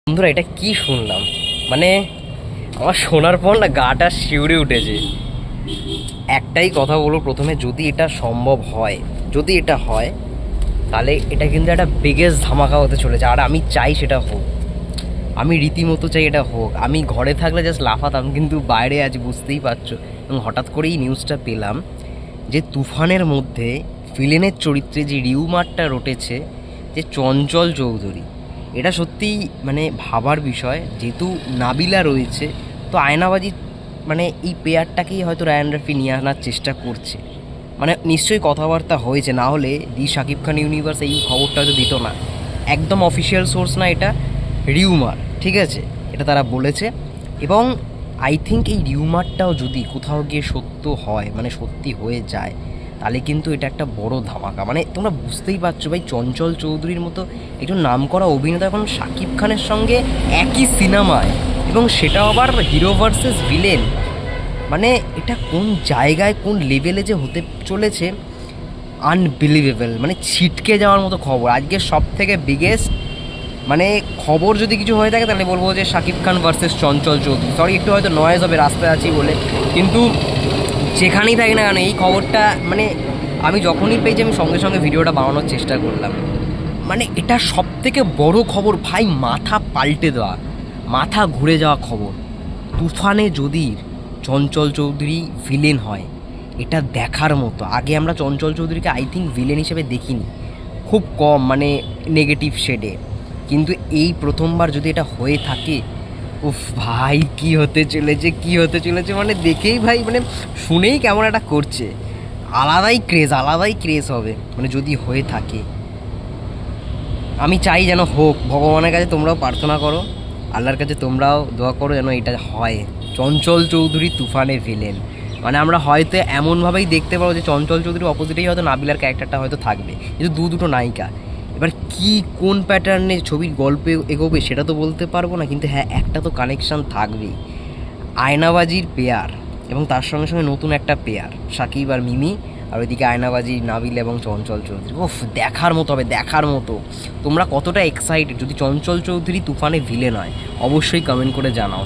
বন্ধুরা এটা কি শুনলাম, মানে আমার শোনার পর না গাটা শিউরে উঠেছে। একটাই কথা বলবো প্রথমে, যদি এটা সম্ভব হয়, যদি এটা হয় তাহলে এটা কিন্তু একটা বিগেস্ট ধামাকা হতে চলেছে। আর আমি চাই সেটা হোক, আমি রীতিমতো চাই এটা হোক। আমি ঘরে থাকলে জাস্ট লাফাতাম, কিন্তু বাইরে আজ বুঝতেই পারছো। এবং হঠাৎ করেই নিউজটা পেলাম যে তুফানের মধ্যে ভিলেনের চরিত্রে যে রিউমারটা রটেছে, যে চঞ্চল চৌধুরী, এটা সত্যিই মানে ভাবার বিষয়। যেহেতু নাবিলা রয়েছে, তো আয়নাবাজি মানে এই পেয়ারটাকেই হয়তো রায়ান রাফি নিয়ে আনার চেষ্টা করছে। মানে নিশ্চয়ই কথাবার্তা হয়েছে, না হলে দি শাকিব খান ইউনিভার্স এই খবরটা হয়তো দিত না। একদম অফিসিয়াল সোর্স না, এটা রিউমার, ঠিক আছে, এটা তারা বলেছে। এবং আই থিঙ্ক এই রিউমারটাও যদি কোথাও গিয়ে সত্য হয়, মানে সত্যি হয়ে যায়, তাহলে কিন্তু এটা একটা বড় ধামাকা। মানে তোমরা বুঝতেই পারছো ভাই, চঞ্চল চৌধুরীর মতো একজন নামকরা অভিনেতা এখন শাকিব খানের সঙ্গে একই সিনেমায়, এবং সেটাও আবার হিরো ভার্সেস ভিলেন। মানে এটা কোন জায়গায় কোন লেভেলে যে হতে চলেছে, আনবিলিভেবল, মানে ছিটকে যাওয়ার মতো খবর। আজকে সব থেকে বিগেস্ট মানে খবর যদি কিছু হয়ে থাকে তাহলে বলবো যে শাকিব খান ভার্সেস চঞ্চল চৌধুরী। সরি, একটু হয়তো নয়েজ হবে, রাস্তায় আছি বলে, কিন্তু যেখানেই থাকি না কেন এই খবরটা মানে আমি যখনই পেয়েছি আমি সঙ্গে সঙ্গে ভিডিওটা বানানোর চেষ্টা করলাম। মানে এটা সব থেকে বড় খবর ভাই, মাথা পাল্টে দেওয়া, মাথা ঘুরে যাওয়া খবর। তুফানে যদি চঞ্চল চৌধুরী ভিলেন হয়, এটা দেখার মতো। আগে আমরা চঞ্চল চৌধুরীকে আই থিঙ্ক ভিলেন হিসেবে দেখিনি, খুব কম, মানে নেগেটিভ শেডে। কিন্তু এই প্রথমবার যদি এটা হয়ে থাকে, উফ ভাই কি হতে চলেছে, কি হতে চলেছে, মানে দেখেই ভাই, মানে শুনেই কেমন একটা করছে। আলাদাই ক্রেজ হবে, মানে যদি হয়ে থাকে। আমি চাই যেন হোক, ভগবানের কাছে তোমরাও প্রার্থনা করো, আল্লাহর কাছে তোমরাও দোয়া করো যেন এটা হয়। চঞ্চল চৌধুরী তুফানে ভিলেন, মানে আমরা হয়তো এমনভাবেই দেখতে পাবো যে চঞ্চল চৌধুরীর অপোজিটেই হয়তো নাবিলার ক্যারেক্টারটা হয়তো থাকবে, কিন্তু দুটো নায়িকা। এবার কি কোন প্যাটার্নে ছবির গল্পে এগোবে সেটা তো বলতে পারবো না, কিন্তু হ্যাঁ একটা তো কানেকশান থাকবেই। আয়নাবাজির পেয়ার এবং তার সঙ্গে সঙ্গে নতুন একটা পেয়ার, সাকিব আর মিমি, আর ওইদিকে আয়নাবাজি নাবিল এবং চঞ্চল চৌধুরী। ওফ, দেখার মতো হবে, দেখার মতো। তোমরা কতটা এক্সাইটেড যদি চঞ্চল চৌধুরী তুফানে ভিলেন হয়, অবশ্যই কমেন্ট করে জানাও।